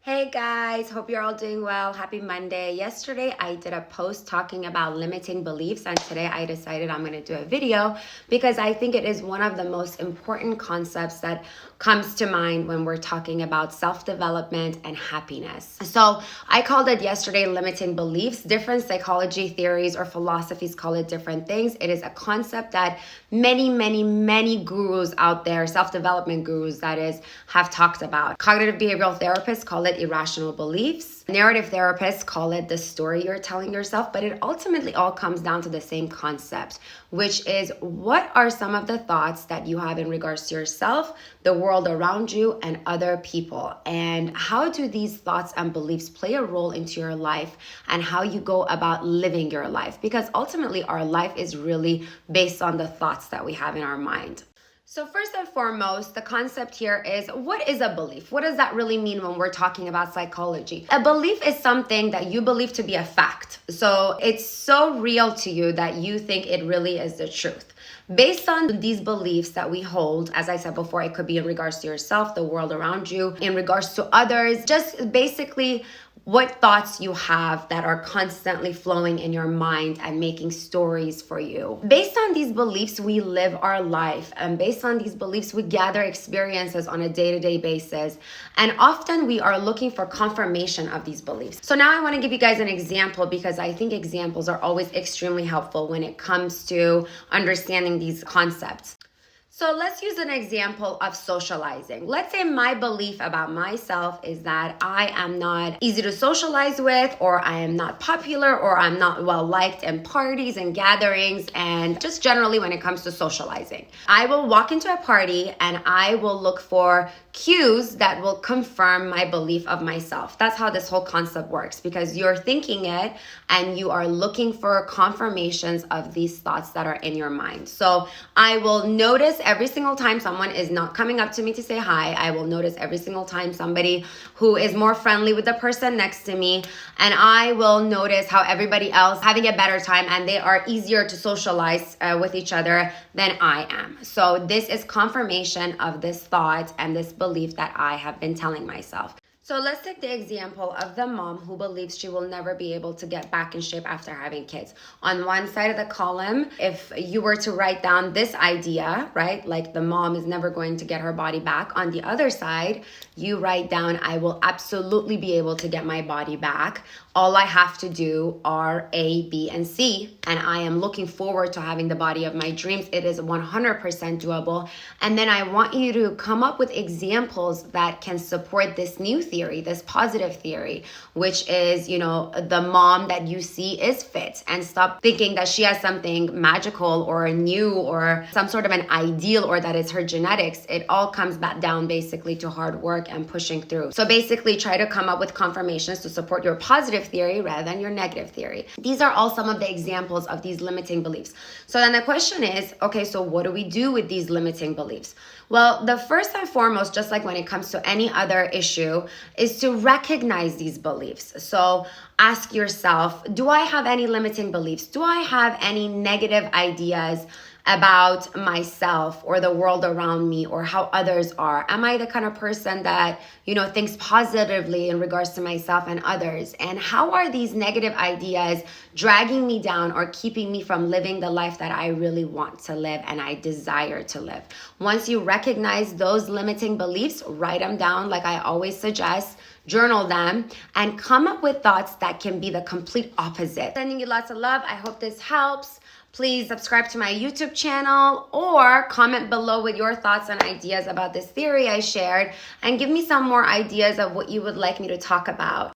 Hey guys, hope you're all doing well. Happy Monday. Yesterday I did a post talking about limiting beliefs, and today I decided I'm going to do a video because I think it is one of the most important concepts that comes to mind when we're talking about self-development and happiness. So I called it yesterday limiting beliefs. Different psychology theories or philosophies call it different things. It is a concept that many gurus out there, self-development gurus that is, have talked about. Cognitive behavioral therapists call it irrational beliefs. Narrative therapists call it the story you're telling yourself, but it ultimately all comes down to the same concept, which is what are some of the thoughts that you have in regards to yourself, the world around you, and other people, and how do these thoughts and beliefs play a role into your life and how you go about living your life, because ultimately our life is really based on the thoughts that we have in our mind. So first and foremost, the concept here is, what is a belief? What does that really mean when we're talking about psychology? A belief is something that you believe to be a fact. So it's so real to you that you think it really is the truth. Based on these beliefs that we hold, as I said before, it could be in regards to yourself, the world around you, in regards to others, just basically what thoughts you have that are constantly flowing in your mind and making stories for you. Based on these beliefs, we live our life. And based on these beliefs, we gather experiences on a day-to-day basis. And often we are looking for confirmation of these beliefs. So now I want to give you guys an example, because I think examples are always extremely helpful when it comes to understanding these concepts. So let's use an example of socializing. Let's say my belief about myself is that I am not easy to socialize with, or I am not popular, or I'm not well liked in parties and gatherings, and just generally when it comes to socializing. I will walk into a party and I will look for cues that will confirm my belief of myself. That's how this whole concept works, because you're thinking it and you are looking for confirmations of these thoughts that are in your mind. So I will notice every single time someone is not coming up to me to say hi. I will notice every single time somebody who is more friendly with the person next to me, and I will notice how everybody else having a better time and they are easier to socialize with each other than I am. So this is confirmation of this thought and this belief that I have been telling myself. So let's take the example of the mom who believes she will never be able to get back in shape after having kids. On one side of the column, if you were to write down this idea, right, like the mom is never going to get her body back. On the other side, you write down, I will absolutely be able to get my body back. All I have to do are A, B, and C. And I am looking forward to having the body of my dreams. It is 100% doable. And then I want you to come up with examples that can support this new theory, this positive theory, which is, the mom that you see is fit, and stop thinking that she has something magical or new or some sort of an ideal, or that it's her genetics. It all comes back down basically to hard work and pushing through. So basically try to come up with confirmations to support your positive theory rather than your negative theory. These are all some of the examples of these limiting beliefs. So then the question is, okay, so what do we do with these limiting beliefs? Well, the first and foremost, just like when it comes to any other issue, is to recognize these beliefs. So ask yourself, do I have any limiting beliefs? Do I have any negative ideas about myself or the world around me or how others are? Am I the kind of person that, thinks positively in regards to myself and others? And how are these negative ideas dragging me down or keeping me from living the life that I really want to live and I desire to live? Once you recognize those limiting beliefs, write them down, like I always suggest. Journal them and come up with thoughts that can be the complete opposite. Sending you lots of love. I hope this helps. Please subscribe to my YouTube channel or comment below with your thoughts and ideas about this theory I shared, and give me some more ideas of what you would like me to talk about.